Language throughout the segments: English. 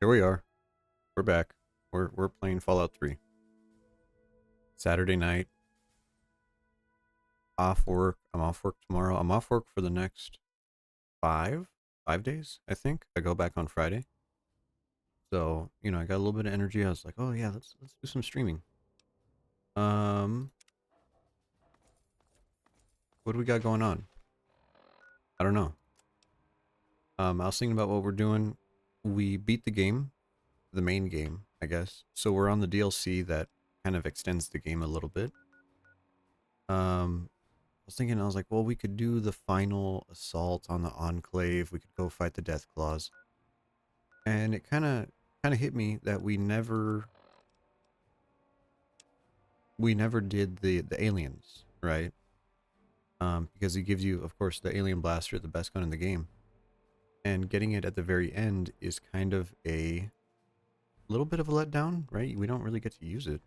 Here we are. We're back. We're playing Fallout 3. Saturday night. Off work. I'm off work tomorrow. I'm off work for the next five days, I think. I go back on Friday. So, I got a little bit of energy. I was like, oh yeah, let's do some streaming. Um, what do we got going on? I don't know. I was thinking about what we're doing. We beat the game, the main game, I guess. So we're on the DLC that kind of extends the game a little bit. I was thinking, I was like, well, we could do the final assault on the Enclave. We could go fight the Death Claws. And it kind of hit me that we never did the aliens, right? Because it gives you, of course, the alien blaster, the best gun in the game. And getting it at the very end is kind of a little bit of a letdown, right? We don't really get to use it.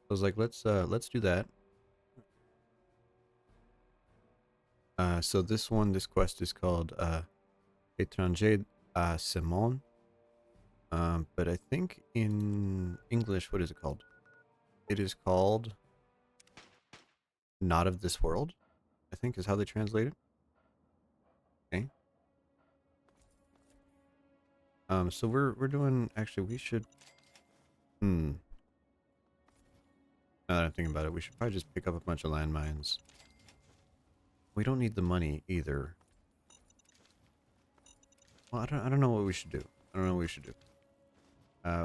I was like, let's do that. So this quest is called Étranger à Simon. But I think in English, what is it called? It is called Not of This World, I think is how they translate it. Okay. So we're doing, actually we should, now that I'm thinking about it, we should probably just pick up a bunch of landmines. We don't need the money either. Well, I don't know what we should do. I don't know what we should do.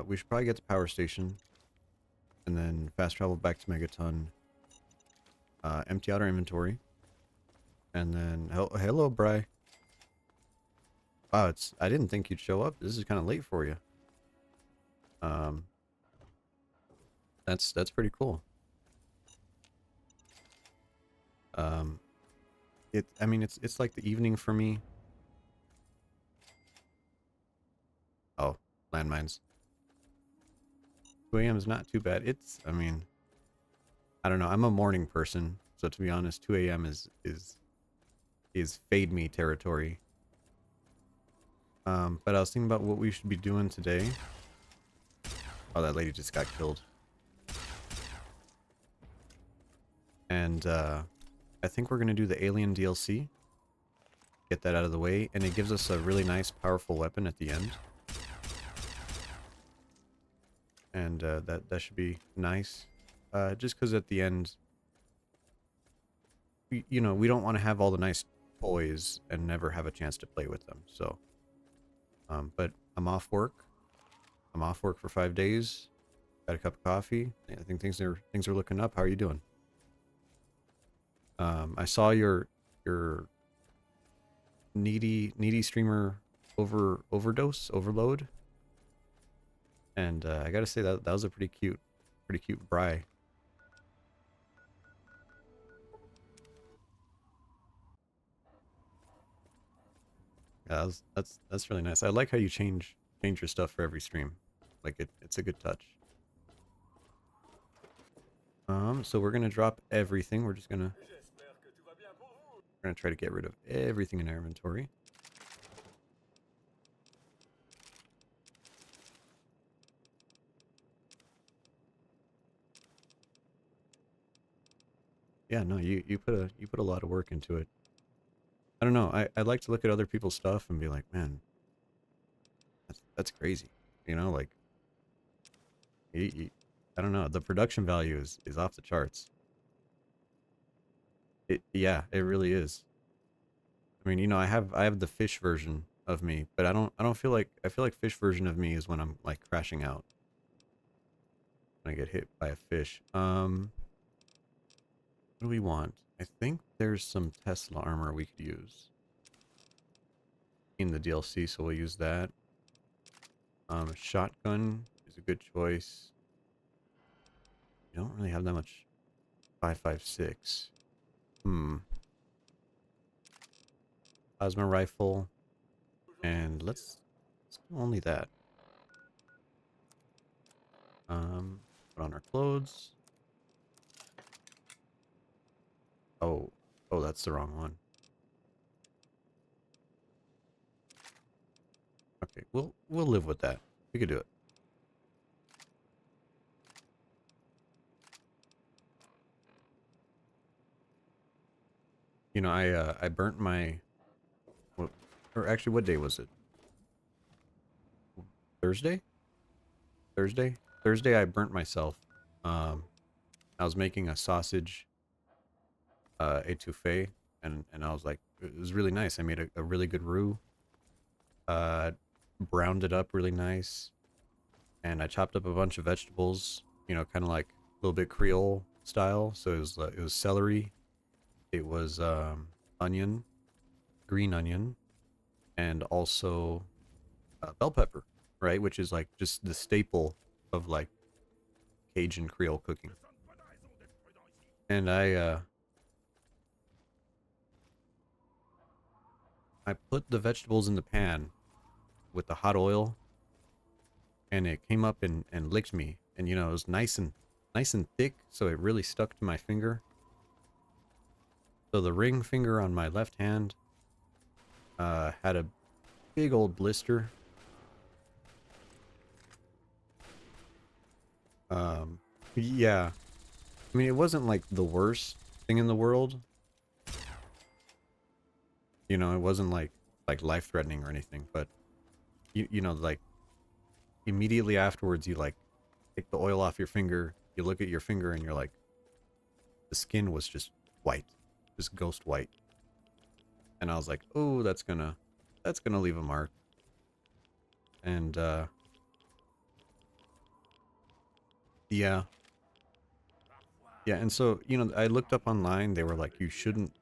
We should probably get to power station and then fast travel back to Megaton. Empty out our inventory. And then, hello, Bry. Wow, I didn't think you'd show up. This is kind of late for you. Um, that's pretty cool. Um, I mean, it's like the evening for me. Oh, landmines. 2 a.m. is not too bad. I mean, I don't know. I'm a morning person, so to be honest, 2 a.m. is fade me territory. But I was thinking about what we should be doing today. Oh, that lady just got killed. And I think we're gonna do the Alien DLC. Get that out of the way, and it gives us a really nice, powerful weapon at the end. And that should be nice. Just because at the end, we don't want to have all the nice toys and never have a chance to play with them. So, but I'm off work. I'm off work for 5 days. Got a cup of coffee. I think things are looking up. How are you doing? I saw your needy streamer overload, and I gotta say that was a pretty cute Bry. Yeah, that's really nice. I like how you change your stuff for every stream. Like it's a good touch. So we're gonna drop everything. We're gonna try to get rid of everything in our inventory. Yeah, no, you put a lot of work into it. I don't know. I like to look at other people's stuff and be like, man, that's crazy. Like I don't know. The production value is off the charts. Yeah, it really is. I mean, I have the fish version of me, but I don't feel like I feel like fish version of me is when I'm like crashing out when I get hit by a fish. What do we want? I think there's some Tesla armor we could use in the DLC, so we'll use that. A shotgun is a good choice. You don't really have that much 5.56. Plasma rifle. And let's do only that. Put on our clothes. Oh, that's the wrong one. Okay, we'll live with that. We could do it. You know, I burnt my what, or actually, what day was it? Thursday? Thursday. I burnt myself. Um, I was making a sausage etouffee, and I was like, it was really nice. I made a really good roux. Uh, browned it up really nice, and I chopped up a bunch of vegetables. You know, kind of like a little bit Creole style. So it was celery. It was onion, green onion, and also bell pepper, right? Which is like just the staple of like Cajun Creole cooking. And I put the vegetables in the pan with the hot oil, and it came up and licked me. And you know, it was nice and thick, so it really stuck to my finger. So the ring finger on my left hand had a big old blister. Um, yeah. I mean, it wasn't like the worst thing in the world. You know, it wasn't like life threatening or anything, but you know, like immediately afterwards you like take the oil off your finger, you look at your finger and you're like, the skin was just white, just ghost white. And I was like, oh, that's gonna leave a mark. And yeah. Yeah, and so, you know, I looked up online, they were like, you shouldn't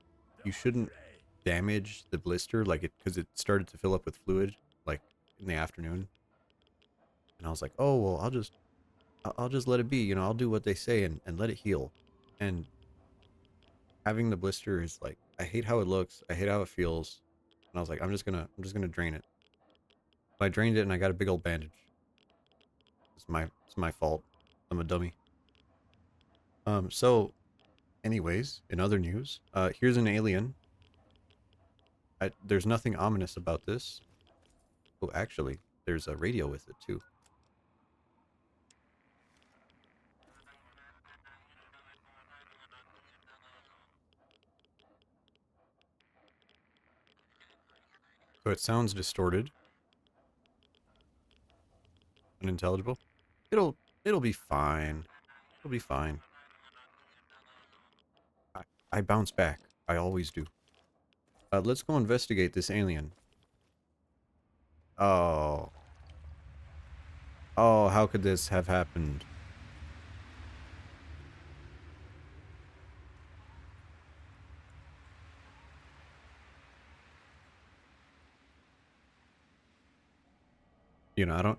damage the blister like it because it started to fill up with fluid like in the afternoon. And I was like, oh well, I'll just let it be, you know, I'll do what they say and let it heal. And having the blister is like, I hate how it looks, I hate how it feels. And I was like, I'm just gonna drain it. But I drained it and I got a big old bandage. It's my fault. I'm a dummy. So anyways, in other news, here's an alien. There's nothing ominous about this. Oh, actually, there's a radio with it too. So it sounds distorted, unintelligible. It'll it'll be fine. It'll be fine. I, I bounce back. I always do. Let's go investigate this alien. Oh. Oh, how could this have happened? You know,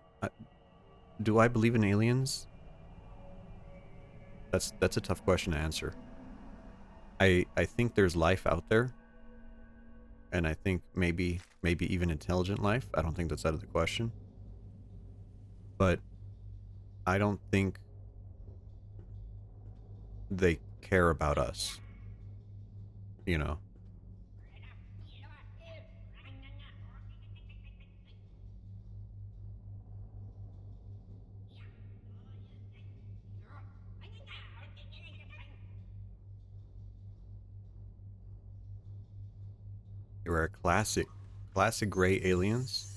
do I believe in aliens? That's a tough question to answer. I think there's life out there, and I think maybe even intelligent life. I don't think that's out of the question. But I don't think they care about us, you know. They were classic gray aliens.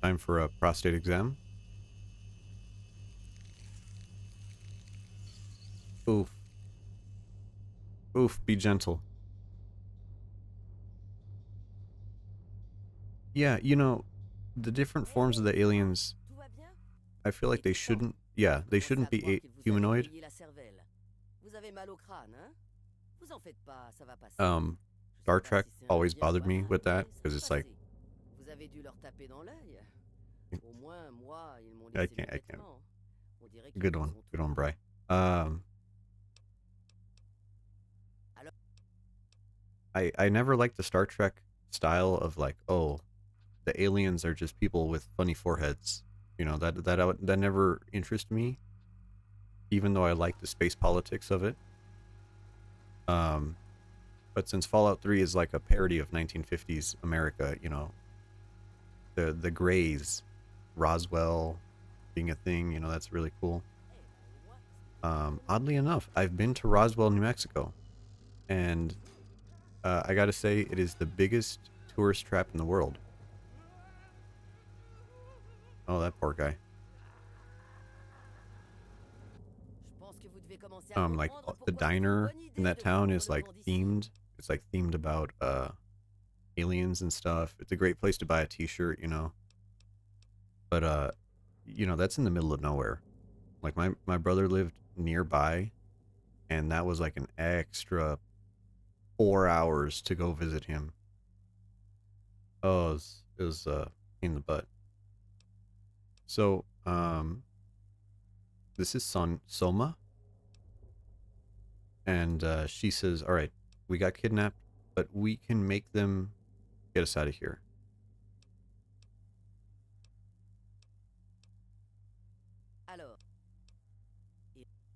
Time for a prostate exam. Oof. Oof, be gentle. Yeah, you know, the different forms of the aliens, I feel like they shouldn't, yeah, they shouldn't be humanoid. Um, Star Trek always bothered me with that, because it's like, I can't. Good one, Bry. Um, I never liked the Star Trek style of like, oh, the aliens are just people with funny foreheads. You know, that never interested me. even though I like the space politics of it. But since Fallout 3 is like a parody of 1950s America, you know, the Greys, Roswell being a thing, you know, that's really cool. Oddly enough, I've been to Roswell, New Mexico, and I gotta say, it is the biggest tourist trap in the world. Oh, that poor guy. Like the diner in that town is like themed. It's like themed about aliens and stuff. It's a great place to buy a t-shirt, you know. But you know, that's in the middle of nowhere. Like my brother lived nearby, and that was like an extra 4 hours to go visit him. Oh, it was in the butt. So, this is Soma, and she says, "All right, we got kidnapped, but we can make them get us out of here."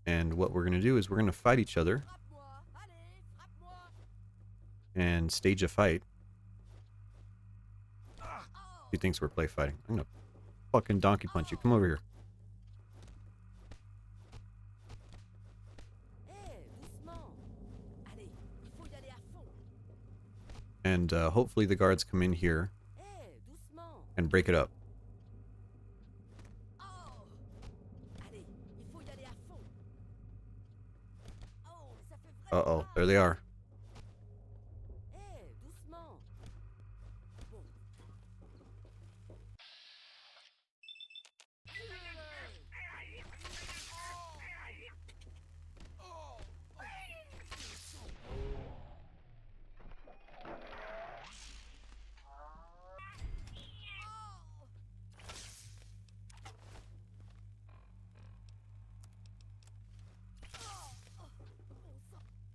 And what we're gonna do is we're gonna fight each other and stage a fight. She thinks we're play fighting. I'm gonna fucking donkey punch you. Come over here. And hopefully the guards come in here and break it up. Uh-oh, there they are.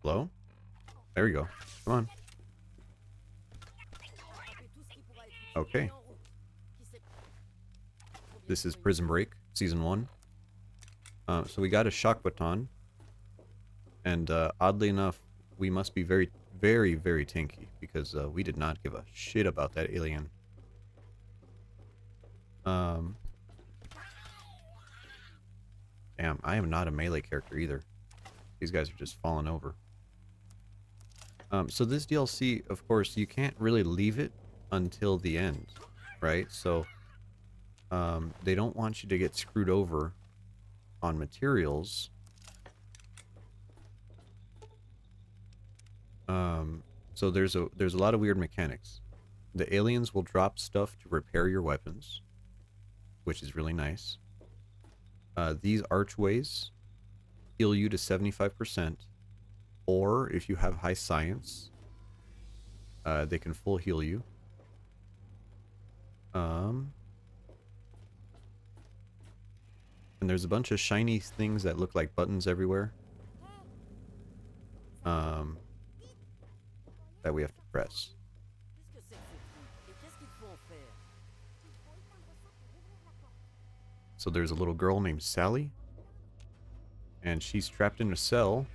Hello? There we go. Come on. Okay. This is Prison Break, Season 1. So we got a shock baton. And oddly enough, we must be very, very, very tanky, because we did not give a shit about that alien. Damn, I am not a melee character either. These guys are just falling over. So this DLC, of course, you can't really leave it until the end, right? So they don't want you to get screwed over on materials. So there's a lot of weird mechanics. The aliens will drop stuff to repair your weapons, which is really nice. These archways heal you to 75%, or if you have high science, they can full heal you. And there's a bunch of shiny things that look like buttons everywhere. That we have to press. So there's a little girl named Sally, and she's trapped in a cell,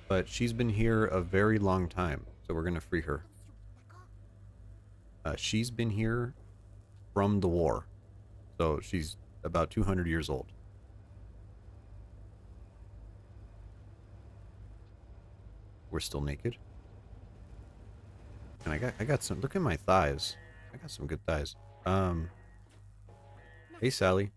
but she's been here a very long time, so we're gonna free her. She's been here from the war, so she's about 200 years old. We're still naked. And I got some, look at my thighs. I got some good thighs. Hey Sally.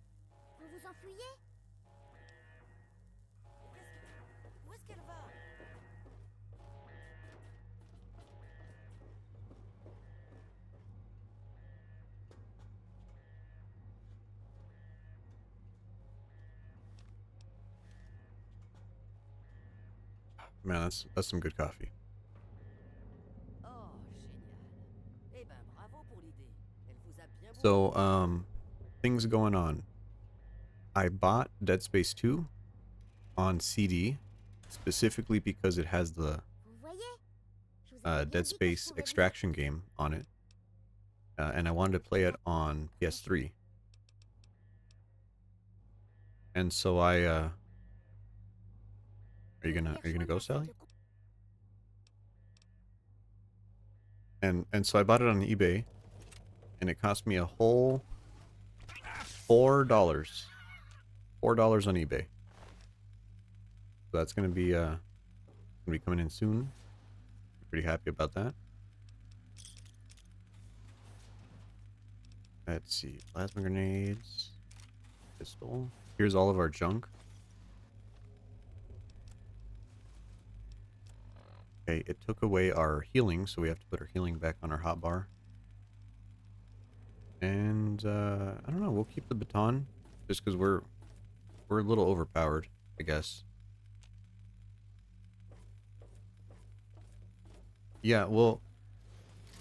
Man, that's some good coffee. So, things going on. I bought Dead Space 2 on CD, specifically because it has the Dead Space extraction game on it. And I wanted to play it on PS3. And so I Are you gonna go, Sally? And so I bought it on eBay, and it cost me a whole $4. $4 on eBay. So that's gonna be coming in soon. Pretty happy about that. Let's see, plasma grenades, pistol. Here's all of our junk. Okay, it took away our healing, so we have to put our healing back on our hotbar. And I don't know, we'll keep the baton just because we're a little overpowered, I guess. Yeah, well,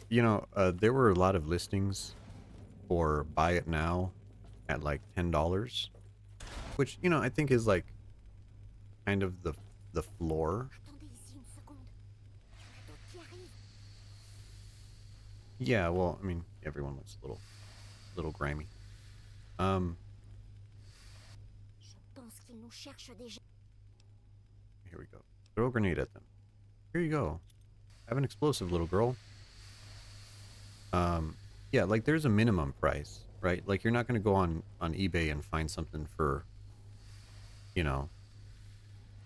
there were a lot of listings for buy it now at like $10, which I think is like kind of the floor. Yeah, well, I mean, everyone looks a little grimy. Here we go. Throw a grenade at them. Here you go. Have an explosive, little girl. Yeah, like there's a minimum price, right? Like you're not going to go on eBay and find something for,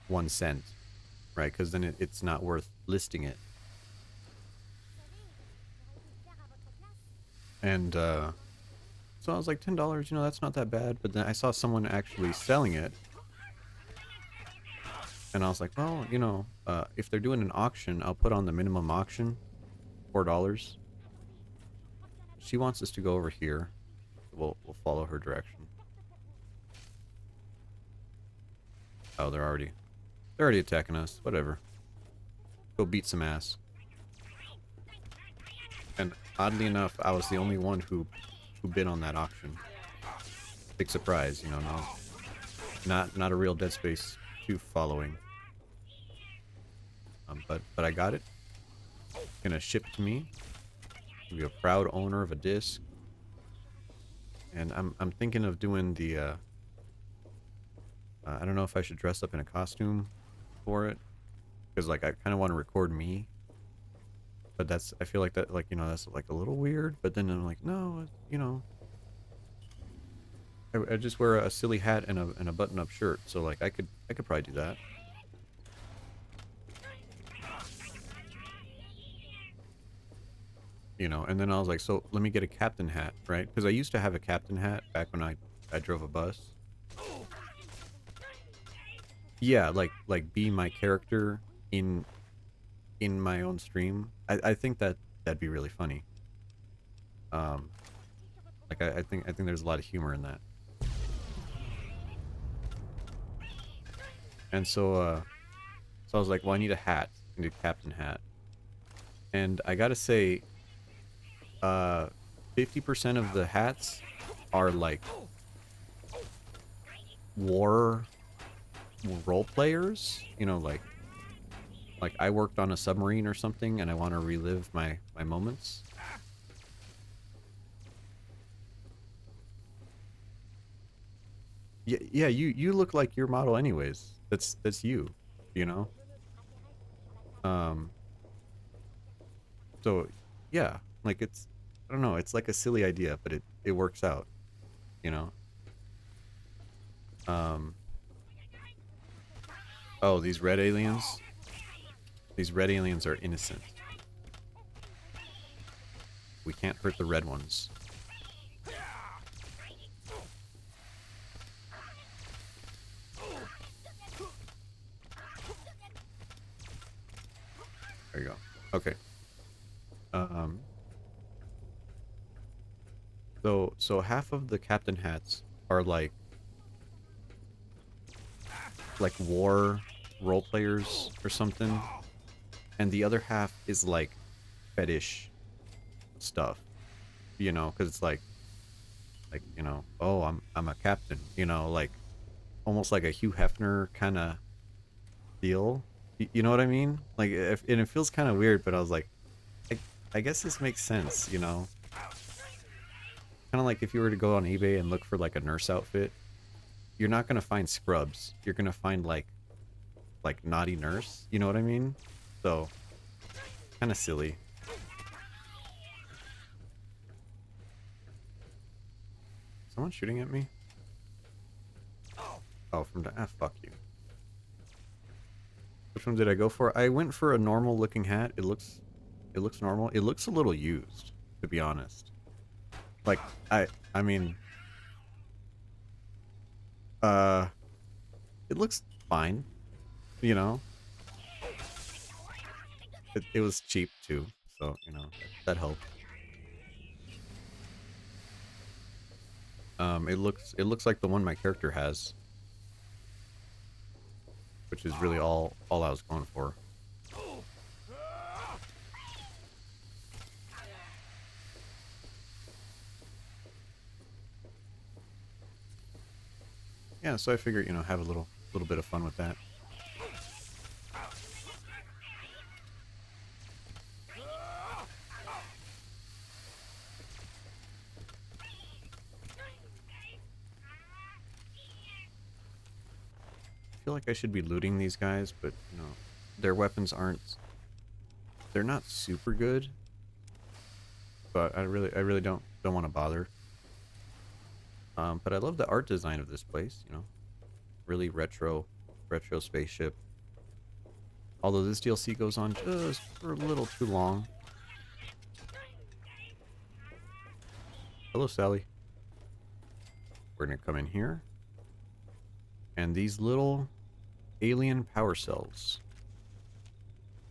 1 cent, right? Because then it's not worth listing it. And so I was like, $10, that's not that bad. But then I saw someone actually selling it. And I was like, well, if they're doing an auction, I'll put on the minimum auction, $4. She wants us to go over here. We'll follow her direction. Oh, they're already attacking us. Whatever. Go beat some ass. And oddly enough, I was the only one who bid on that auction. Big surprise, no, not a real Dead Space 2 following. But I got it. Gonna ship to me. Be a proud owner of a disc. And I'm thinking of doing the I don't know if I should dress up in a costume for it, because like I kind of want to record me, but I feel like that, like, that's like a little weird. But then I'm like, no, I just wear a silly hat and a button-up shirt, so like I could probably do that. And then I was like, so let me get a captain hat, right? Because I used to have a captain hat back when I drove a bus. Yeah, like be my character in my own stream. I think that'd be really funny. Like I think there's a lot of humor in that. And so I was like, well, I need a hat. I need a captain hat. And I gotta say, 50% of the hats are like war role players, like I worked on a submarine or something and I want to relive my moments. Yeah, you look like your model anyways. That's you, so yeah, like I don't know, it's like a silly idea, but it works out, you know. Oh, these red aliens. These red aliens are innocent. We can't hurt the red ones. There you go. Okay. So half of the captain hats are like war role players or something, and the other half is like fetish stuff, because it's like oh, I'm a captain, like almost like a Hugh Hefner kind of deal. You know what I mean? Like, and it feels kind of weird, but I was like, I guess this makes sense, Kind of like if you were to go on eBay and look for like a nurse outfit, you're not gonna find scrubs. You're gonna find like like naughty nurse. You know what I mean? So kind of silly. Someone shooting at me? Oh, from the fuck you. Which one did I go for? I went for a normal looking hat. It looks normal. It looks a little used, to be honest. Like I mean uh it looks fine, you know. It was cheap too, so you know that helped. It looks like the one my character has, which is really all I was going for. Yeah, so I figured, you know, have a little bit of fun with that. I feel like I should be looting these guys, but you know, their weapons they're not super good. But I really don't want to bother. But I love the art design of this place, you know. Really retro spaceship. Although this DLC goes on just for a little too long. Hello, Sally. We're gonna come in here. And these little alien power cells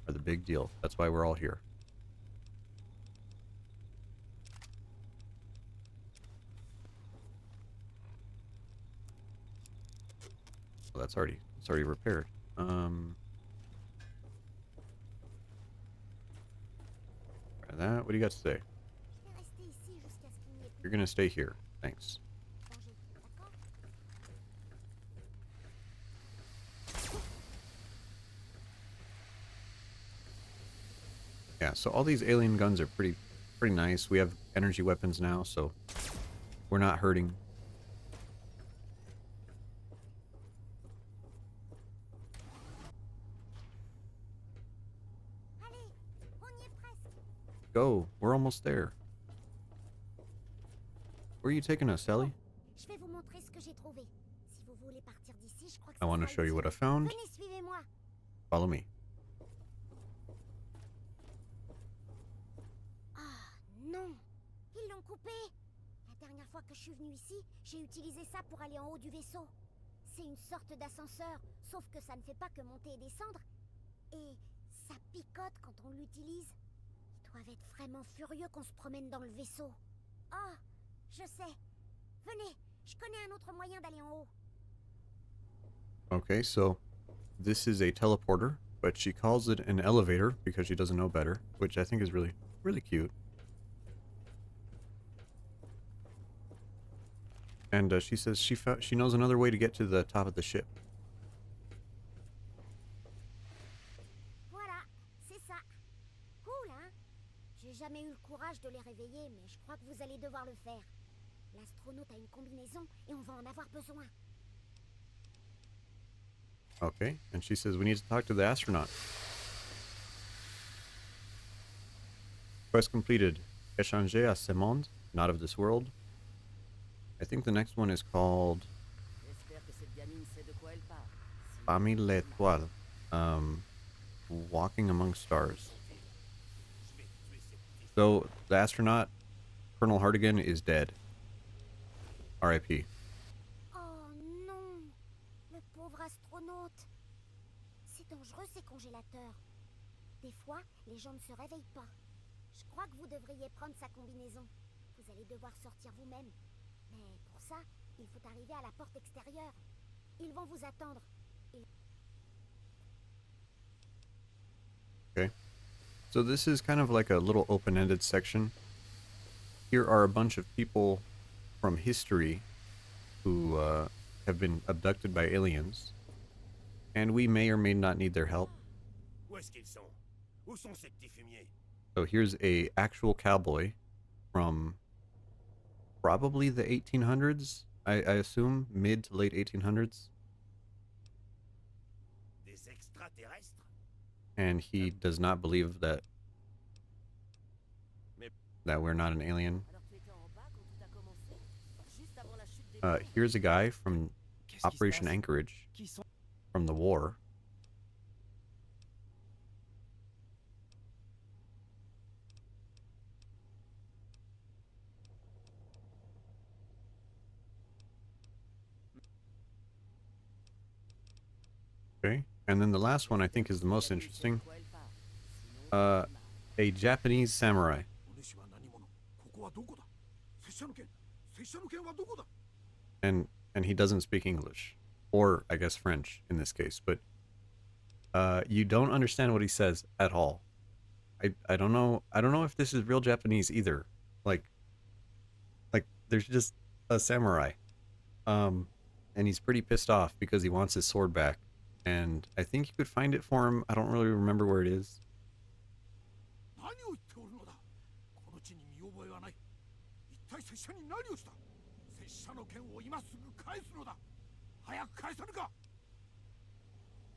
are the big deal. That's why we're all here. Well, it's already repaired. Try that. What do you got to say? You're gonna stay here. Thanks. Yeah, so all these alien guns are pretty nice. We have energy weapons now, so we're not hurting. Go. We're almost there. Where are you taking us, Sally? I want to show you what I found. Follow me. Ah, non. Ils l'ont coupé. La dernière fois que je suis venue ici, j'ai utilisé ça pour aller en haut du vaisseau. C'est une sorte d'ascenseur, sauf que ça ne fait pas que monter et descendre. Et ça picote quand on l'utilise. Ils doivent être vraiment furieux qu'on se promène dans le vaisseau. Oh, je sais. Venez, je connais un autre moyen d'aller en haut. Okay, so this is a teleporter, but she calls it an elevator because she doesn't know better, which I think is really cute. And she says she knows another way to get to the top of the ship. Voilà, c'est ça. Cool, hein? J'ai jamais eu le courage de les réveiller, mais je crois que vous allez devoir le faire. L'astronaute a une combinaison et on va en avoir besoin. Okay, and she says we need to talk to the astronaut. Quest completed. Échanger à ce monde, not of this world. I think the next one is called Parmi l'étoile. Walking among stars. So the astronaut, Colonel Hardigan, is dead. R.I.P. Oh non, le pauvre astronaute. C'est dangereux ces congélateurs. Des fois, les gens ne se réveillent pas. Je crois que vous devriez prendre sa combinaison. Vous allez devoir sortir vous-même. Mais pour ça, il faut arriver à la porte extérieure. Ils vont vous attendre. Okay. So this is kind of like a little open-ended section. Here are a bunch of people from history who have been abducted by aliens. And we may or may not need their help. So here's a actual cowboy from probably the 1800s, I assume, mid to late 1800s. And he does not believe that we're not an alien. Here's a guy from Operation Anchorage from the war. Okay, and then the last one I think is the most interesting. A Japanese samurai. And he doesn't speak English, or I guess French in this case, but you don't understand what he says at all. I don't know if this is real Japanese either. Like there's just a samurai. And he's pretty pissed off because he wants his sword back. And I think you could find it for him. I don't really remember where it is.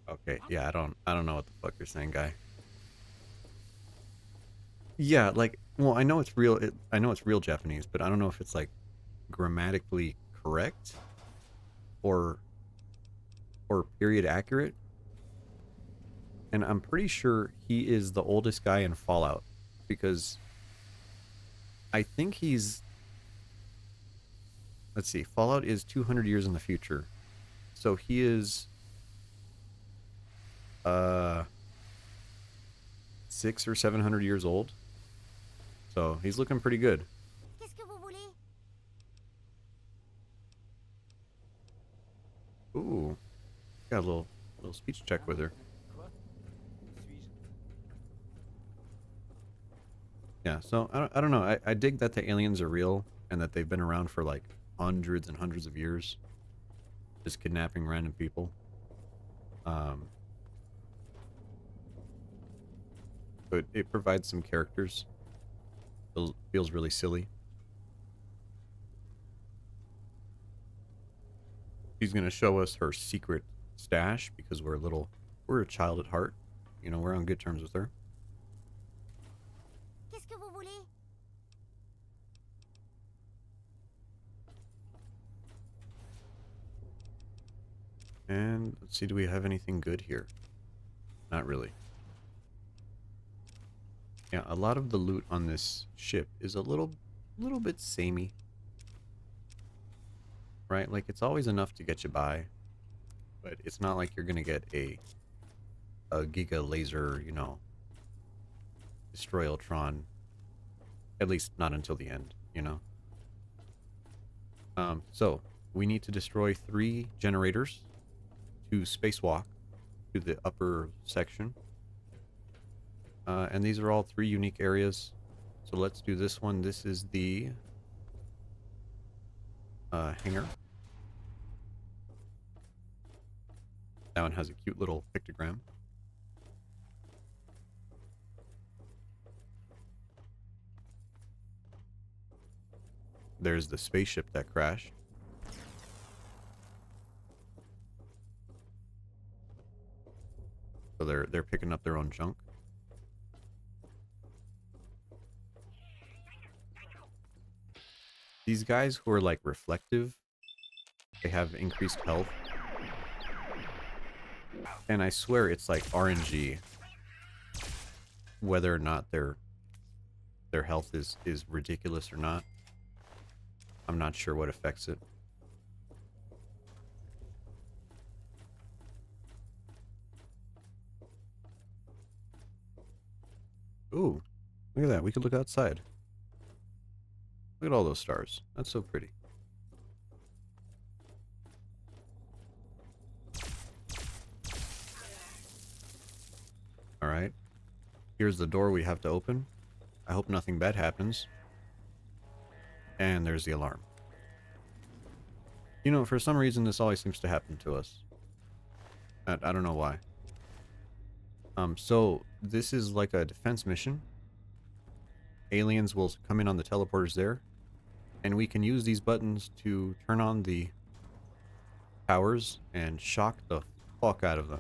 Okay, yeah, I don't know what the fuck you're saying, guy. Yeah, like, well, I know it's real. I know it's real Japanese, but I don't know if it's like grammatically correct or period accurate. And I'm pretty sure he is the oldest guy in Fallout because I think he's, let's see, Fallout is 200 years in the future. So he is 600 or 700 years old. So he's looking pretty good. Qu'est-ce que vous voulez? Ooh, got a little speech check with her. Yeah, so I don't know. I dig that the aliens are real and that they've been around for like hundreds and hundreds of years, just kidnapping random people. But it provides some characters. Feels really silly. She's gonna show us her secret stash because we're a child at heart. You know, we're on good terms with her. Qu'est-ce que vous voulez? And let's see, do we have anything good here? Not really. Yeah, a lot of the loot on this ship is a little bit samey. Right? Like, it's always enough to get you by. But it's not like you're gonna get a Giga Laser, you know, Destroyotron. At least not until the end, you know? So, we need to destroy 3 generators to spacewalk to the upper section. And these are all 3 unique areas. So let's do this one. This is the hangar. That one has a cute little pictogram. There's the spaceship that crashed. So they're picking up their own junk. These guys who are like reflective, they have increased health. And I swear it's like RNG whether or not their health is ridiculous or not. I'm not sure what affects it. Ooh, look at that. We could look outside. Look at all those stars. That's so pretty. Alright. Here's the door we have to open. I hope nothing bad happens. And there's the alarm. You know, for some reason this always seems to happen to us. I don't know why. So this is like a defense mission. Aliens will come in on the teleporters there. And we can use these buttons to turn on the towers and shock the fuck out of them.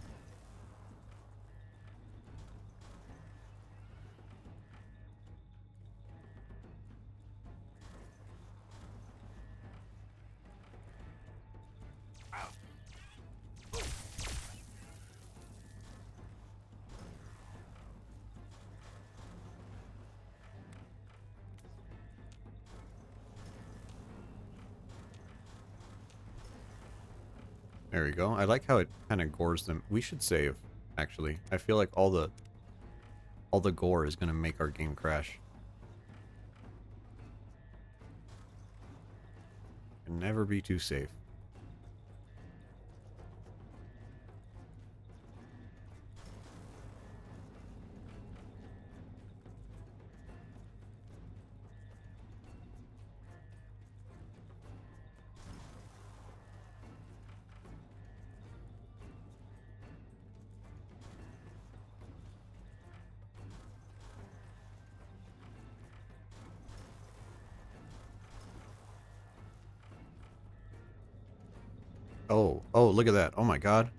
There we go. I like how it kind of gores them. We should save, actually. I feel like all the gore is gonna make our game crash. Can never be too safe. Oh, oh, look at that. Oh my god.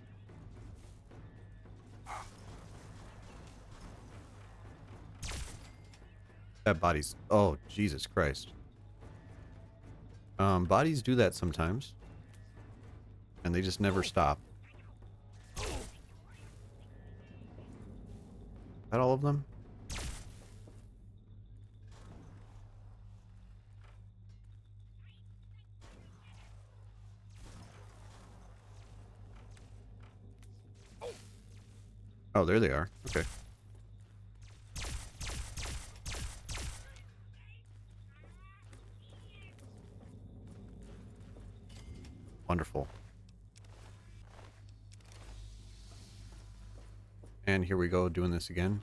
That body's... Oh, Jesus Christ. Bodies do that sometimes. And they just never stop. Is that all of them? Oh, there they are. Okay. Wonderful. And here we go, doing this again.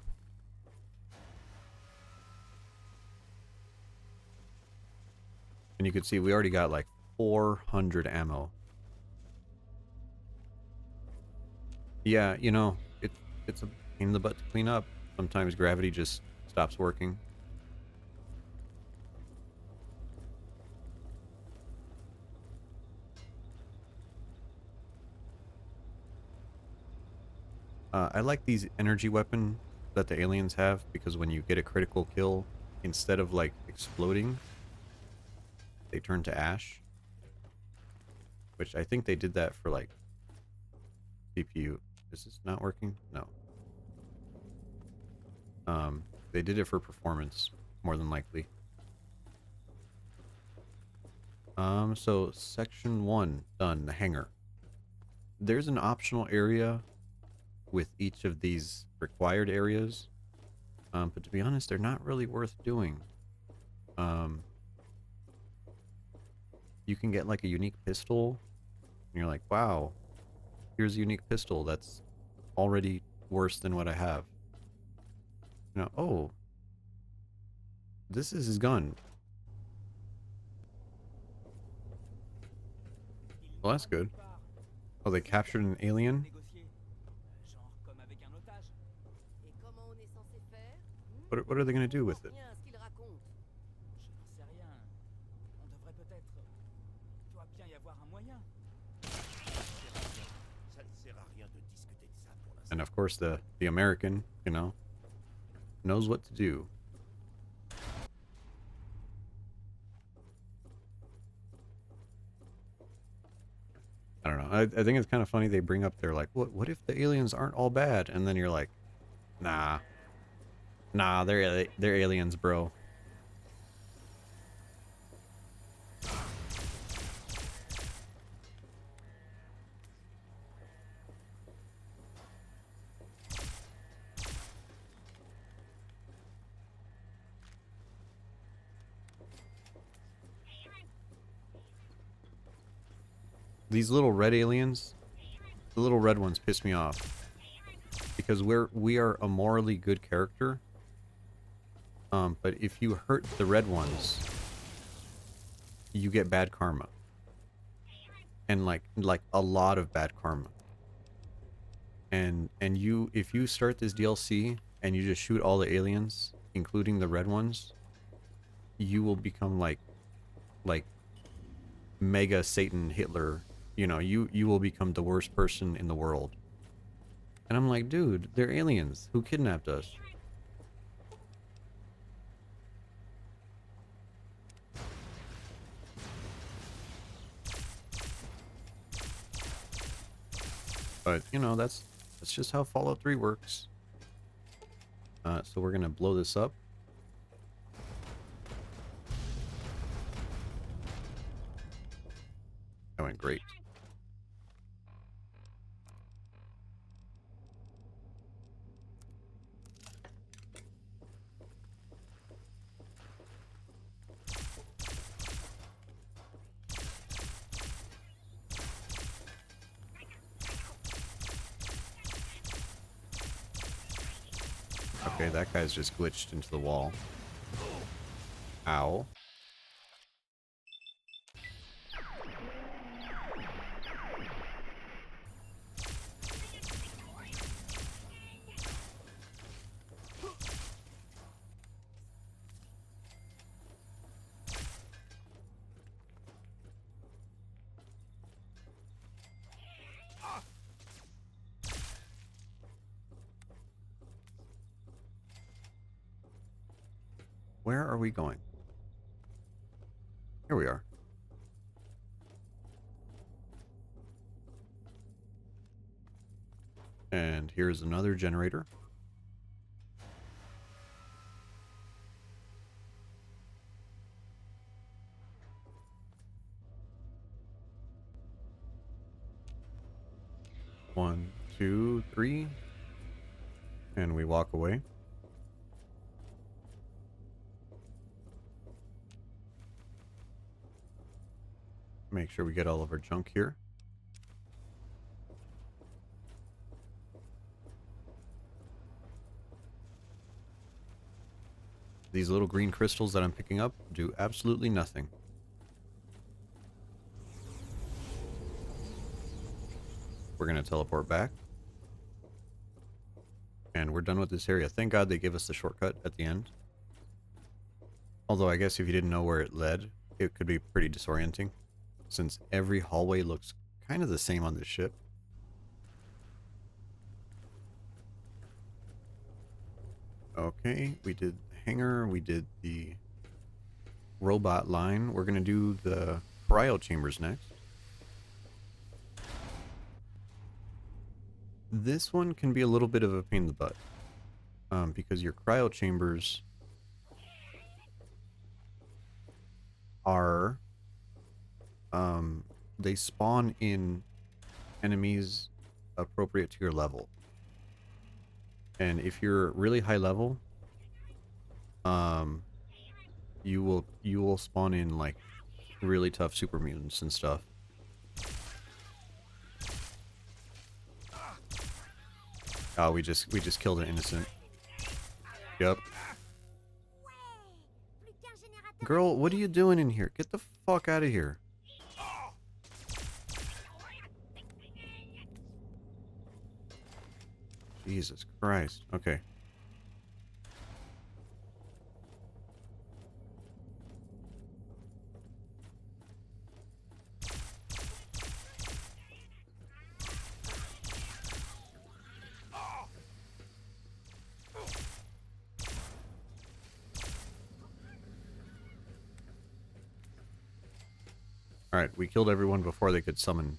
And you can see we already got like 400 ammo. Yeah, you know, it's a pain in the butt to clean up. Sometimes gravity just stops working. I like these energy weapon that the aliens have because when you get a critical kill, instead of like exploding, they turn to ash. Which I think they did that for like CPU. Is this not working? No. They did it for performance, more than likely. So section 1 done, the hangar. There's an optional area with each of these required areas. But to be honest, they're not really worth doing. You can get like a unique pistol, and you're like, wow, here's a unique pistol that's already worse than what I have. You know, oh, this is his gun. Well, that's good. Oh, they captured an alien? What are they going to do with it? And of course the American, you know, knows what to do. I don't know. I think it's kind of funny they bring up, they're like, what if the aliens aren't all bad? And then you're like, nah. Nah, they're aliens, bro. These little red aliens, the little red ones piss me off. Because we are a morally good character. But if you hurt the red ones, you get bad karma. And like a lot of bad karma. And you, if you start this DLC and you just shoot all the aliens, including the red ones, you will become like mega Satan Hitler. You know, you will become the worst person in the world. And I'm like, dude, they're aliens who kidnapped us. But, you know, that's just how Fallout 3 works. So we're gonna blow this up. That went great. Okay, that guy's just glitched into the wall. Ow. Where are we going? Here we are. And here's another generator. One, two, three. And we walk away. Make sure we get all of our junk here. These little green crystals that I'm picking up do absolutely nothing. We're going to teleport back. And we're done with this area. Thank God they give us the shortcut at the end. Although I guess if you didn't know where it led, it could be pretty disorienting, since every hallway looks kind of the same on this ship. Okay, we did the hangar, we did the robot line. We're going to do the cryo chambers next. This one can be a little bit of a pain in the butt, because your cryo chambers are, they spawn in enemies appropriate to your level. And if you're really high level, you will spawn in like really tough super mutants and stuff. Oh, we just killed an innocent. Yep. Girl, what are you doing in here? Get the fuck out of here. Jesus Christ. Okay. Alright, we killed everyone before they could summon.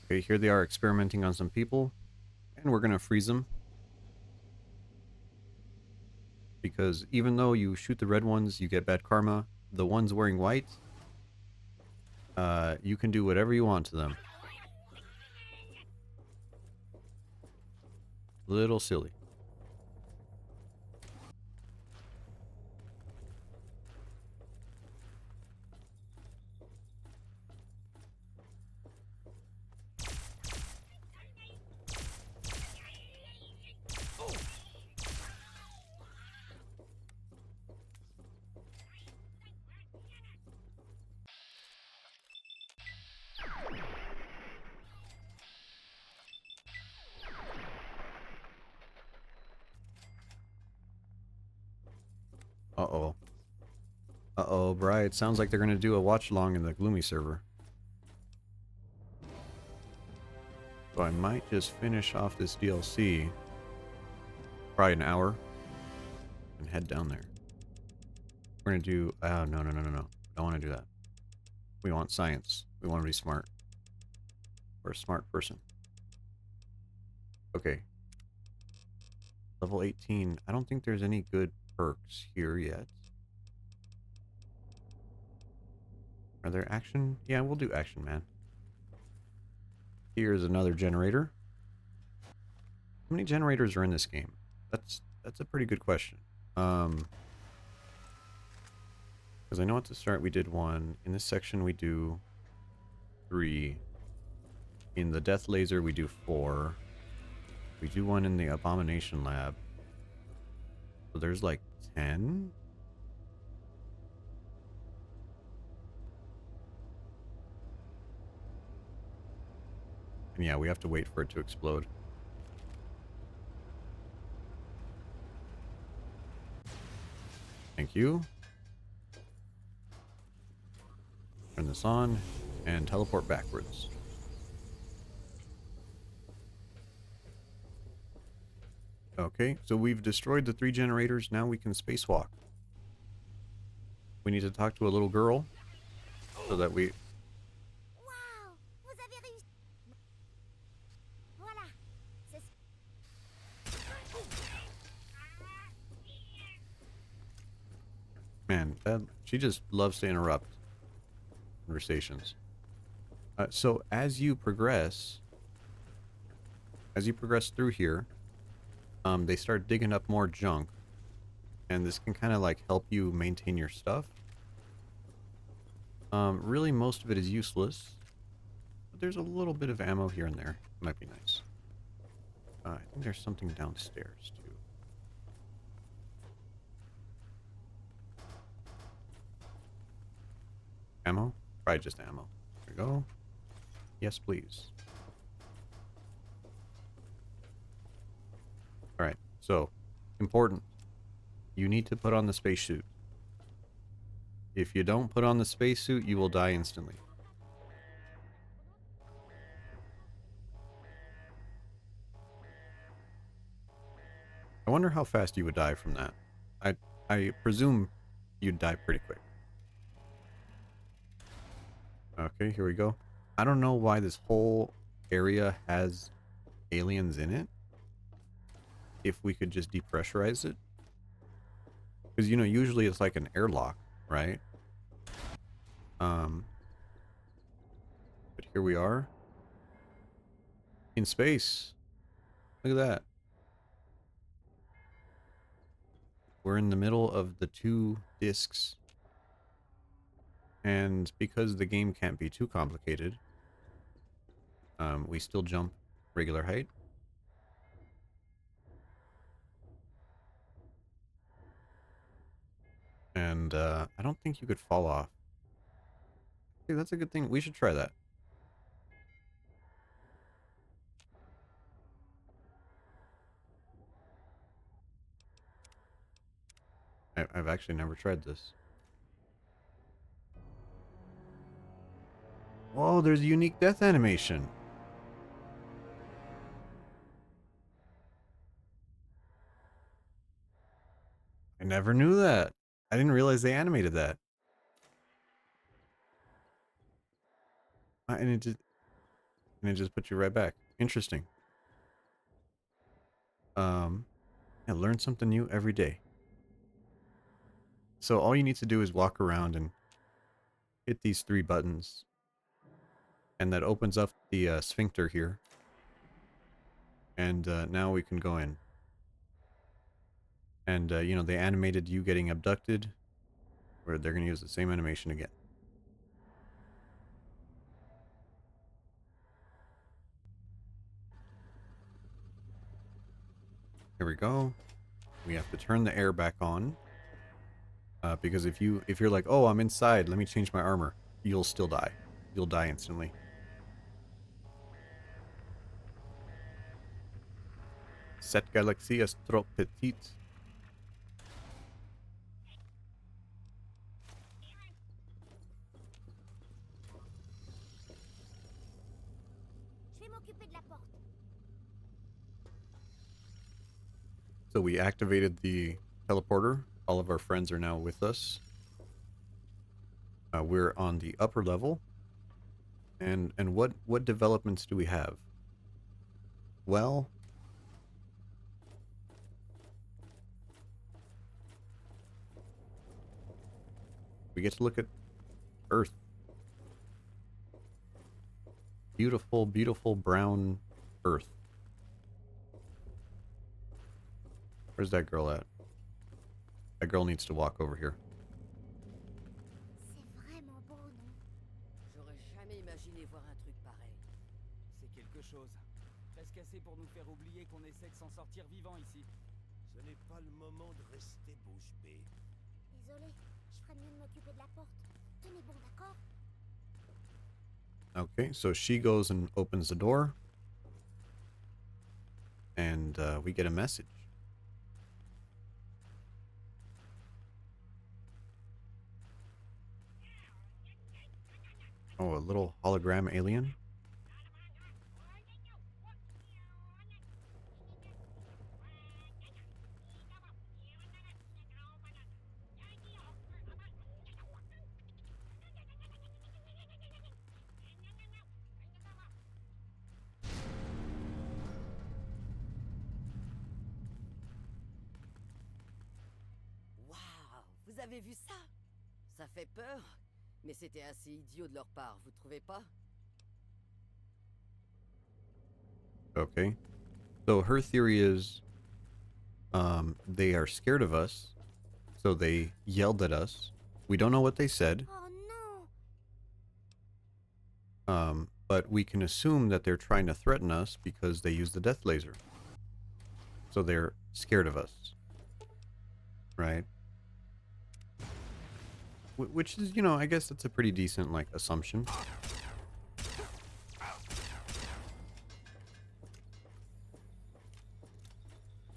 Okay, here they are experimenting on some people. And we're gonna freeze them. Because even though you shoot the red ones, you get bad karma. The ones wearing white, you can do whatever you want to them. Little silly. Uh-oh. Uh-oh, Bright. Sounds like they're gonna do a watch-along in the Gloomy server. So I might just finish off this DLC. Probably an hour. And head down there. We're gonna do... Oh, no. Don't want to do that. We want science. We want to be smart. We're a smart person. Okay. Level 18. I don't think there's any good perks here yet. Are there action? Yeah, we'll do action, man. Here's another generator. How many generators are in this game? That's That's a pretty good question. Because I know at the start we did 1. In this section we do 3. In the death laser we do 4. We do 1 in the abomination lab. So there's like 10? And yeah, we have to wait for it to explode. Thank you. Turn this on and teleport backwards. Okay, so we've destroyed the 3 generators. Now we can spacewalk. We need to talk to a little girl so that we... Waouh! Vous avez réussi. Voilà. C'est Man, she just loves to interrupt conversations. So as you progress through here, they start digging up more junk, and this can kind of like help you maintain your stuff. Really, most of it is useless, but there's a little bit of ammo here and there. Might be nice. I think there's something downstairs too. Ammo? Probably just ammo. There we go. Yes, please. Alright, so, important. You need to put on the spacesuit. If you don't put on the spacesuit, you will die instantly. I wonder how fast you would die from that. I presume you'd die pretty quick. Okay, here we go. I don't know why this whole area has aliens in it. If we could just depressurize it. Because, you know, usually it's like an airlock, right? But here we are. In space. Look at that. We're in the middle of the 2 discs. And because the game can't be too complicated, we still jump regular height. And I don't think you could fall off. Okay, that's a good thing. We should try that. I've actually never tried this. Whoa, there's a unique death animation. I never knew that. I didn't realize they animated that. And it just put you right back. Interesting. I learn something new every day. So all you need to do is walk around and hit these 3 buttons. And that opens up the sphincter here. And now we can go in. And, you know, they animated you getting abducted. Or they're going to use the same animation again. Here we go. We have to turn the air back on. Because if you're like, oh, I'm inside, let me change my armor, you'll still die. You'll die instantly. Cette galaxie est trop petite. Je vais m'occuper de la porte. So we activated the teleporter. All of our friends are now with us. We're on the upper level. And what developments do we have? Well, we get to look at Earth. Beautiful, beautiful brown Earth. Where's that girl at? That girl needs to walk over here. C'est vraiment beau, non? J'aurais jamais imaginé voir un truc pareil. C'est quelque chose. Presque assez pour nous faire oublier qu'on essaie de s'en sortir vivant ici. Ce n'est pas le moment de rester bouche bée. Désolé, je ferais mieux de m'occuper de la porte. Tenez bon, d'accord? Okay, so she goes and opens the door. And we get a message. Oh, a little hologram alien. Waouh, vous avez vu ça? Ça fait peur, mais c'était assez idiot de leur part, vous trouvez pas? Okay. So her theory is they are scared of us. So they yelled at us. We don't know what they said. Oh non! But we can assume that they're trying to threaten us because they use the death laser. So they're scared of us. Right? Which is, you know, I guess that's a pretty decent, like, assumption. So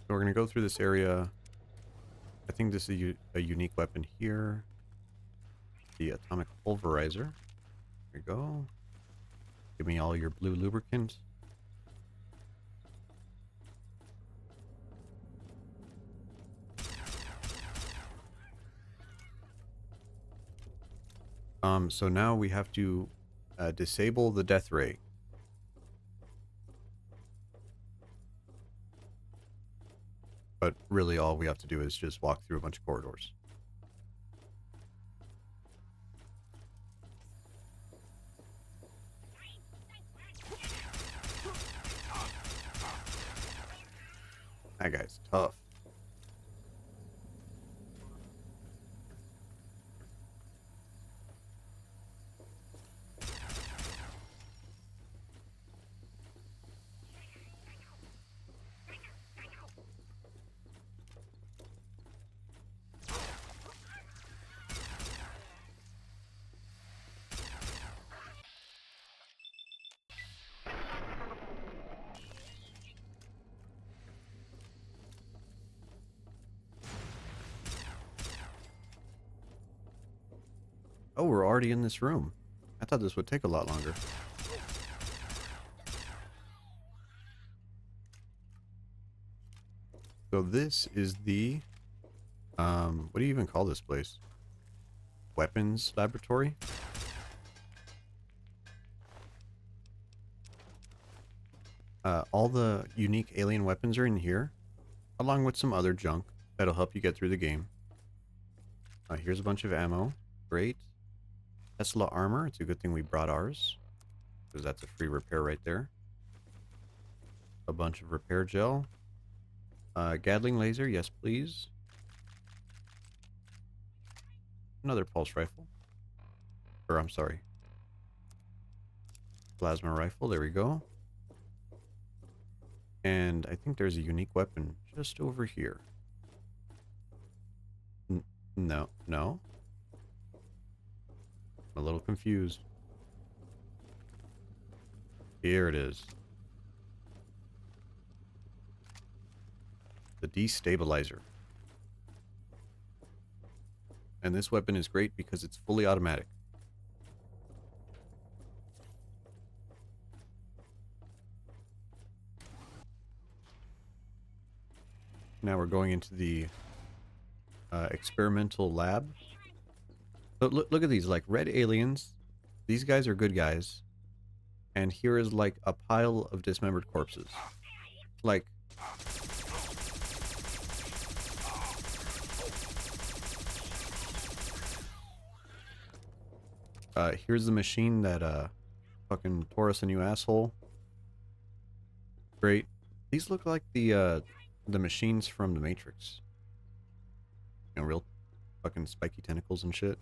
we're going to go through this area. I think this is a unique weapon here. The atomic pulverizer. There you go. Give me all your blue lubricant. So now we have to disable the death ray. But really all we have to do is just walk through a bunch of corridors. That guy's tough. Oh, we're already in this room. I thought this would take a lot longer. So this is the, what do you even call this place? Weapons laboratory? All the unique alien weapons are in here, along with some other junk that'll help you get through the game. Here's a bunch of ammo. Great. Tesla armor. It's a good thing we brought ours, because that's a free repair right there. A bunch of repair gel. Gatling laser. Yes, please. Another pulse rifle. Or, I'm sorry. Plasma rifle. There we go. And I think there's a unique weapon just over here. No. I'm a little confused. Here it is. The destabilizer. And this weapon is great because it's fully automatic. Now we're going into the experimental lab. But look at these, like, red aliens. These guys are good guys. And here is, like, a pile of dismembered corpses. Like... here's the machine that, fucking tore us a new asshole. Great. These look like the the machines from the Matrix. You know, real fucking spiky tentacles and shit.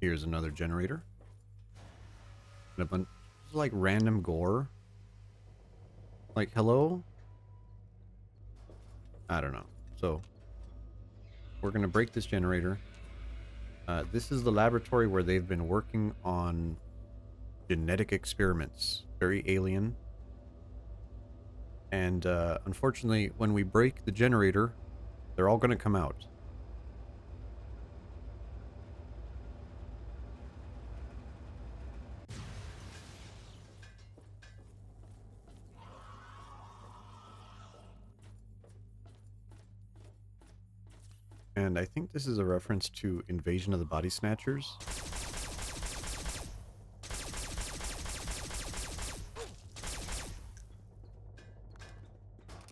Here's another generator. And a bunch of like random gore. Like, hello? I don't know. So, we're gonna break this generator. This is the laboratory where they've been working on genetic experiments. Very alien. And unfortunately, when we break the generator, they're all gonna come out. And I think this is a reference to Invasion of the Body Snatchers.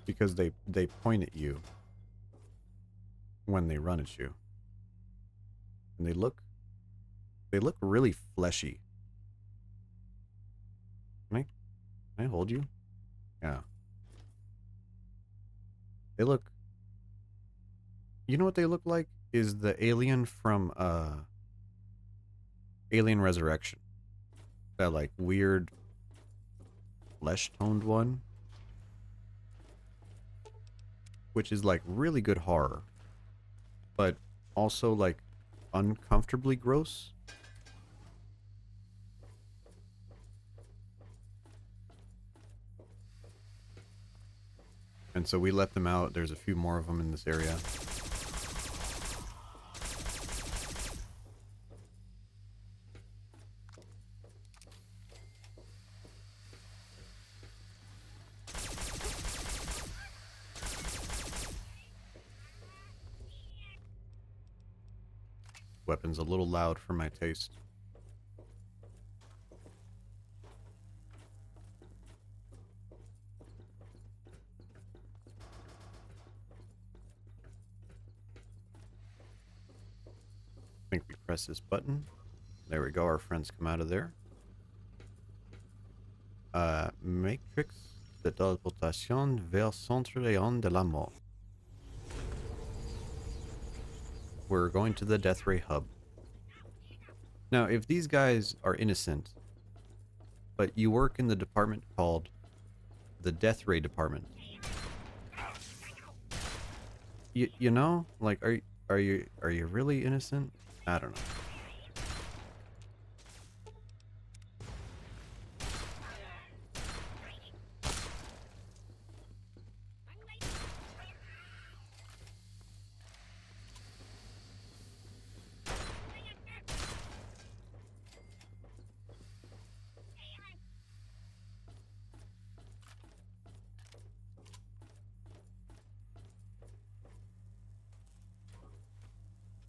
Because they point at you when they run at you. And they look really fleshy. Can I hold you? Yeah. They look... You know what they look like? Is the alien from Alien Resurrection. That like weird flesh-toned one. Which is like really good horror. But also like uncomfortably gross. And so we let them out. There's a few more of them in this area. Weapon's a little loud for my taste. I think we press this button. There we go, our friends come out of there. Matrix de téléportation vers Centre Léon de la Mort. We're going to the Death Ray hub. Now, if these guys are innocent, but you work in the department called the Death Ray department, you know, like, are you really innocent? I don't know.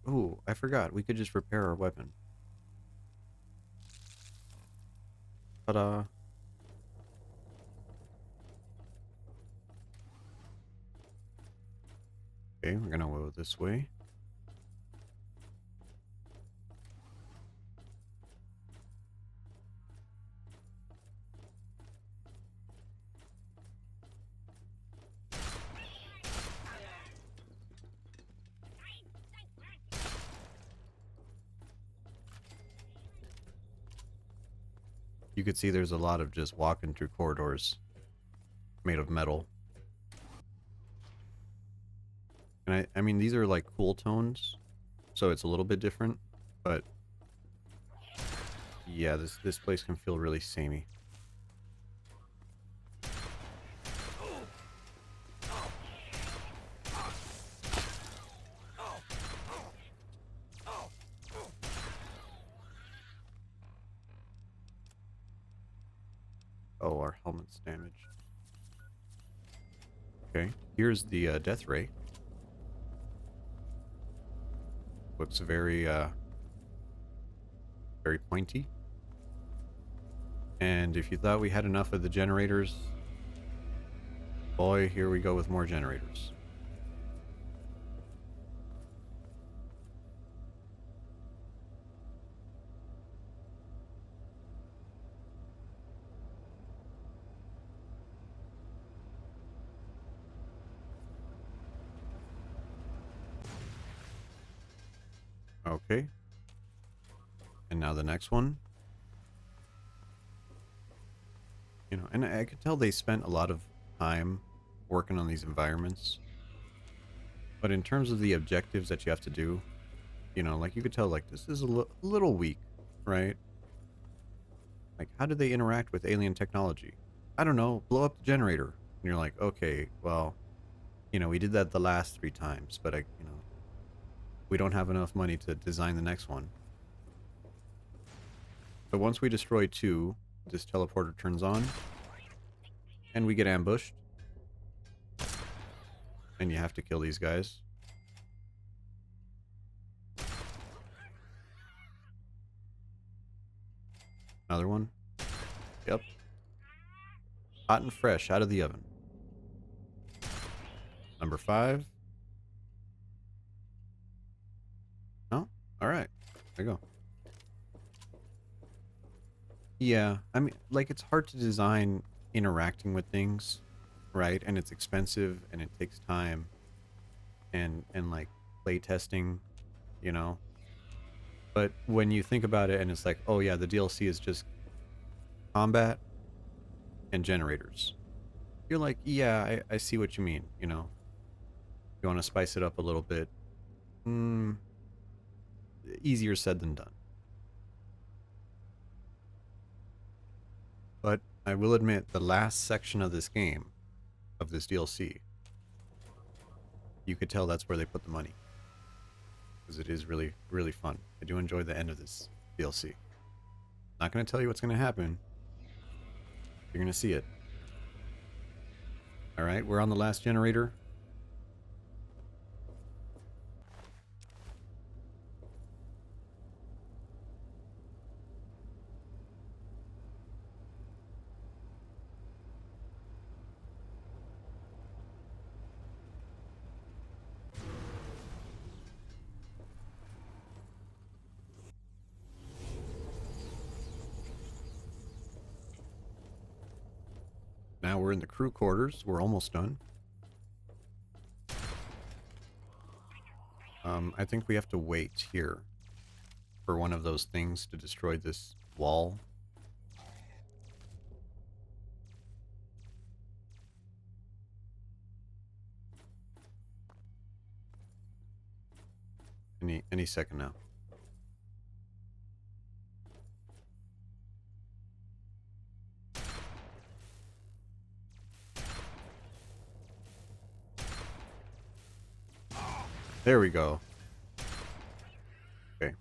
Ooh, I forgot. We could just repair our weapon. Ta-da. Okay, we're gonna go this way. You could see there's a lot of just walking through corridors made of metal. And I mean, these are like cool tones, so it's a little bit different, but yeah, this place can feel really samey. Oh, our helmet's damaged. Okay, here's the Death Ray. Looks very, very pointy. And if you thought we had enough of the generators, boy, here we go with more generators. Okay. And now the next one. You know, and I could tell they spent a lot of time working on these environments. But in terms of the objectives that you have to do, you know, like you could tell, like, this is a little weak, right? Like, how do they interact with alien technology? I don't know, blow up the generator. And you're like, okay, well, you know, we did that the last 3 times, but you know, we don't have enough money to design the next one. But once we destroy 2, this teleporter turns on, and we get ambushed. And you have to kill these guys. Another one. Yep. Hot and fresh out of the oven. Number 5. Oh, alright. There you go. Yeah, I mean, like, it's hard to design interacting with things, right? And it's expensive, and it takes time. And like, play testing, you know? But when you think about it, and it's like, oh yeah, the DLC is just combat and generators. You're like, yeah, I see what you mean, you know? You want to spice it up a little bit. Easier said than done. But I will admit, the last section of this game, of this DLC, you could tell that's where they put the money. Because it is really, really fun. I do enjoy the end of this DLC. Not going to tell you what's going to happen. You're going to see it. Alright, we're on the last generator. Now we're in the crew quarters. We're almost done. I think we have to wait here for one of those things to destroy this wall. Any second now. There we go. Okay.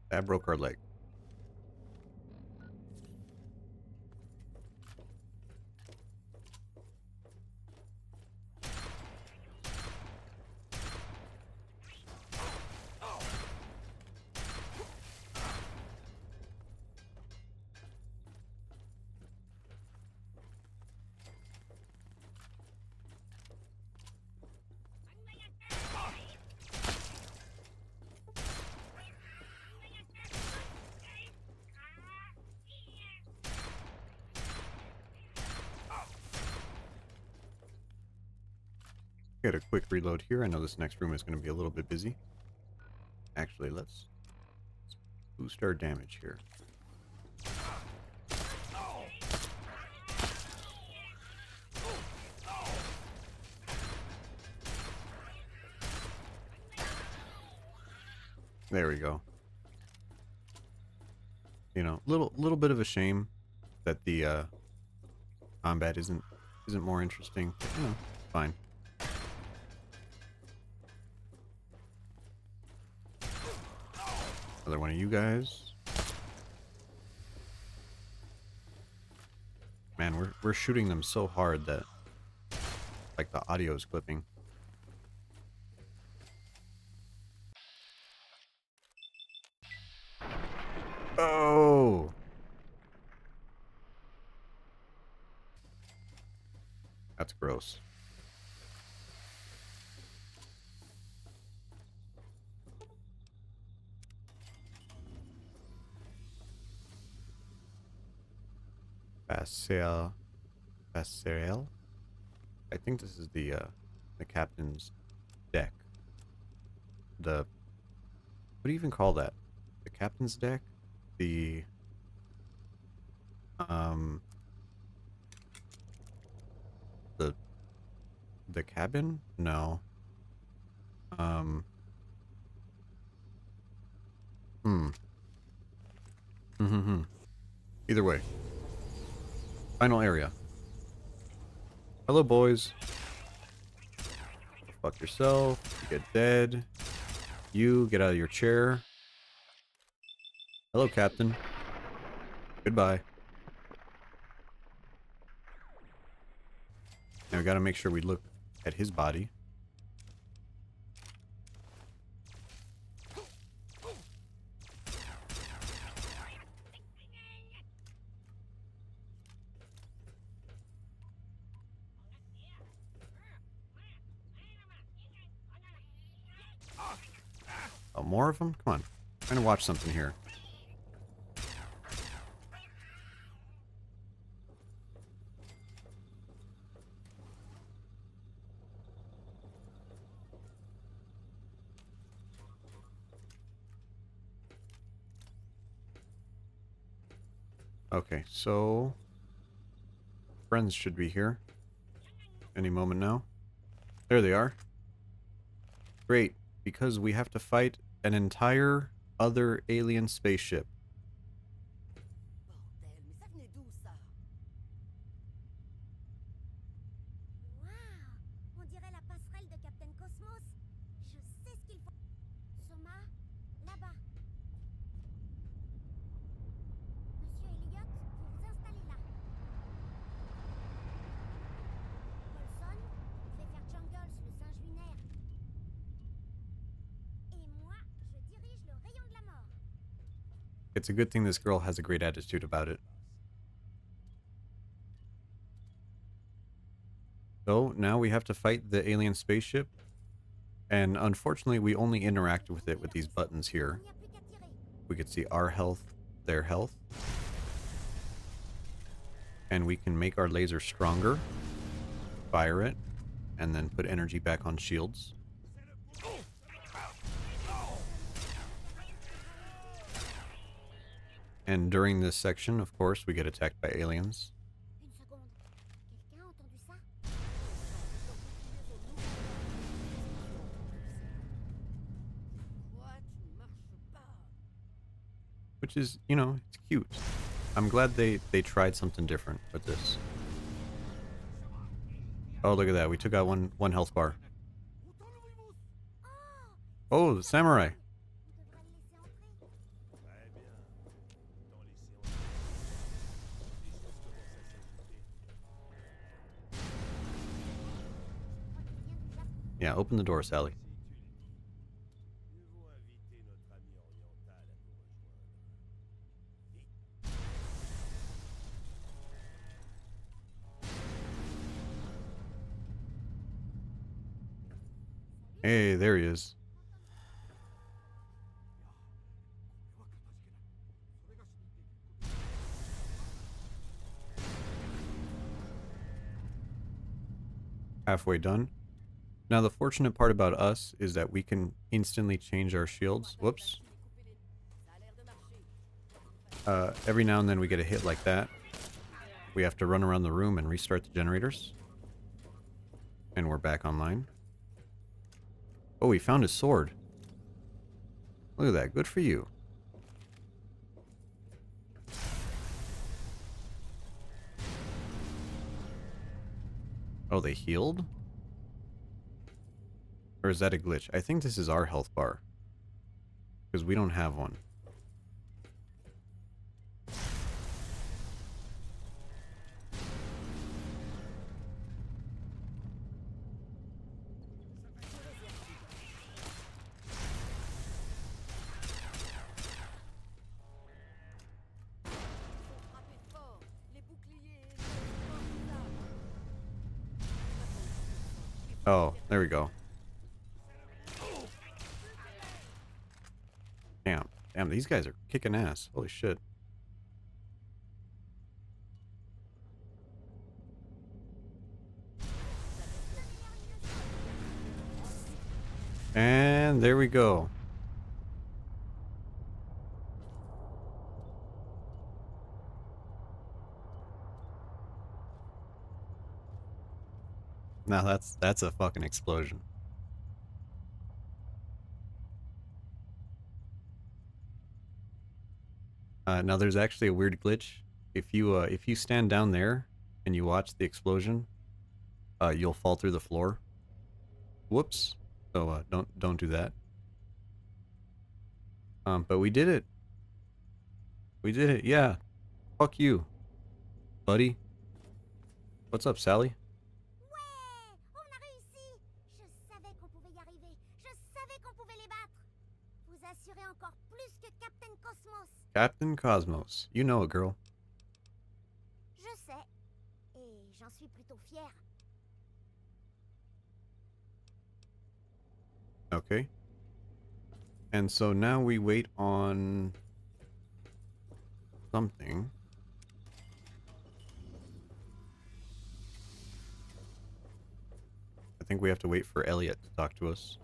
That broke our leg. Get a quick reload here. I know this next room is going to be a little bit busy. Actually, let's boost our damage here. There we go. You know, little bit of a shame that the combat isn't more interesting. But, you know, fine. Another one of you guys. Man, we're shooting them so hard that like the audio is clipping. Oh. That's gross. Passerelle? I think this is the captain's deck. The What do you even call that? The captain's deck? The um the the cabin? No. Um hmm. Mm-hmm. Either way. Final area. Hello boys. Go fuck yourself. You get dead. You get out of your chair. Hello, Captain. Goodbye. Now we gotta make sure we look at his body. Oh, more of them? Come on. I'm trying to watch something here. Okay, so friends should be here any moment now. There they are. Great, because we have to fight an entire other alien spaceship. Bordel, mais ça venait d'où ça? Waouh! On dirait la passerelle de Captain Cosmos. Je sais ce qu'il faut. Soma, là-bas. Monsieur Elliot, vous vous installez là. Paulson, je vais faire Jungles, le singe lunaire. Et moi, je dirige le rayon de la mort. It's a good thing this girl has a great attitude about it. So now we have to fight the alien spaceship. And unfortunately, we only interact with it with these buttons here. Il n'y a plus qu'à tirer. We could see our health, their health. And we can make our laser stronger, fire it, and then put energy back on shields. And during this section, of course, we get attacked by aliens. Une seconde. Quelqu'un a entendu ça? Quoi, tu ne marches pas? Which is, you know, it's cute. I'm glad they tried something different with this. Oh, look at that. We took out one health bar. Oh, the samurai. On devrait le laisser entrer. Très bien. Autant laisser entrer. Les choses commencent à s'ajouter. Je crois qu'il vient du Japon. Yeah, open the door, Sally. Si tu le dis. Nous devons inviter notre ami oriental à nous rejoindre. Vite. Hey, there he is. Halfway done. Now, the fortunate part about us is that we can instantly change our shields. Whoops. Ça a l'air de marcher. Every now and then we get a hit like that. We have to run around the room and restart the generators. And we're back online. Oh, he found his sword. Look at that. Good for you. Oh, they healed? Or is that a glitch? I think this is our health bar. Because we don't have one. Frappez fort. Les boucliers. Oh, there we go. Damn. Damn, these guys are kicking ass. Holy shit. And there we go. Now that's a fucking explosion. Now there's actually a weird glitch. If you stand down there and you watch the explosion, you'll fall through the floor. Whoops. So don't do that. But we did it. We did it. Yeah. Fuck you, buddy. What's up, Sally? Ouais, on a réussi. Je savais qu'on pouvait y arriver. Je savais qu'on pouvait les battre. Vous assurez encore plus que Captain Cosmos. Captain Cosmos. You know it, girl. Je sais. Et j'en suis plutôt fière. Okay. And so now we wait on something. I think we have to wait for Elliot to talk to us.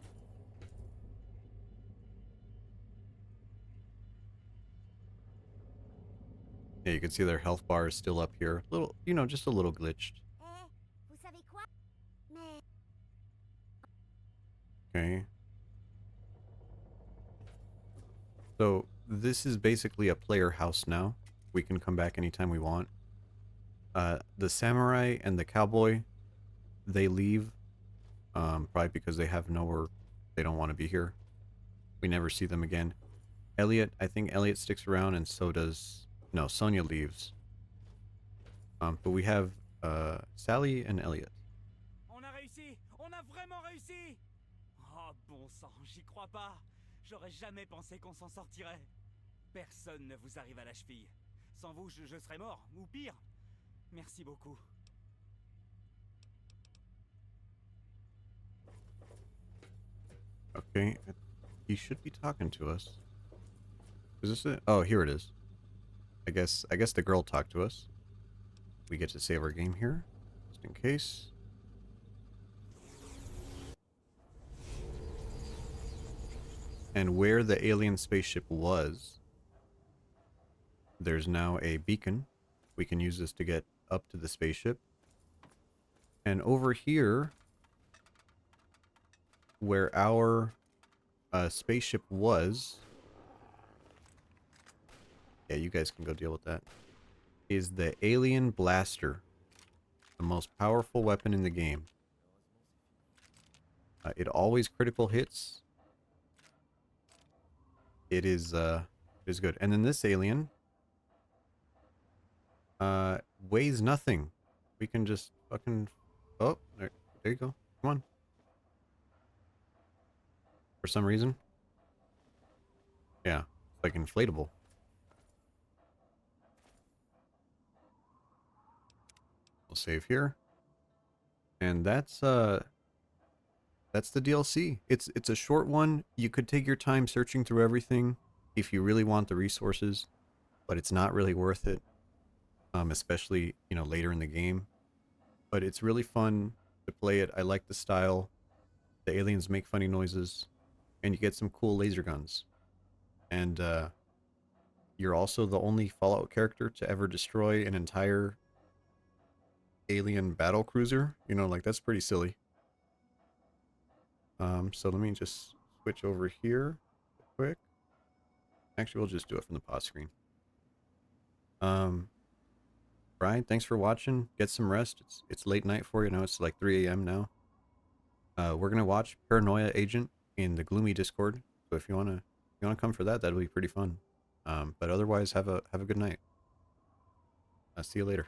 Yeah, you can see their health bar is still up here. Little, just a little glitched. Eh, vous savez quoi? Mais Okay. So this is basically a player house now. We can come back anytime we want. The samurai and the cowboy, they leave. Probably because they have nowhere, they don't want to be here. We never see them again. Elliot, I think Elliot sticks around, and so does... No, Sonia leaves. But we have Sally and Elliot. On a réussi! On a vraiment réussi! Oh, bon sang, j'y crois pas! J'aurais jamais pensé qu'on s'en sortirait. Personne ne vous arrive à la cheville. Sans vous, je serais mort, ou pire. Merci beaucoup. Okay, he should be talking to us. Is this it? Oh, here it is. I guess the girl talked to us. We get to save our game here, just in case. And where the alien spaceship was, there's now a beacon. We can use this to get up to the spaceship. And over here, where our spaceship was... Yeah, you guys can go deal with that. Is the alien blaster. The most powerful weapon in the game. It always critical hits. It is good. And then this alien weighs nothing. We can just fucking... Oh, there you go. Come on. For some reason. Yeah, it's like inflatable. We'll save here. And that's the DLC. It's a short one. You could take your time searching through everything if you really want the resources, but it's not really worth it. Especially, later in the game. But it's really fun to play it. I like the style. The aliens make funny noises, and you get some cool laser guns. And you're also the only Fallout character to ever destroy an entire alien battle cruiser. That's pretty silly. So let me just switch over here real quick. Actually, we'll just do it from the pause screen. Brian, thanks for watching. Get some rest. It's late night for you now. It's like 3 a.m. now. We're gonna watch Paranoia Agent in the Gloomy Discord. So if you wanna come for that, that'll be pretty fun. But otherwise, have a good night. I'll see you later.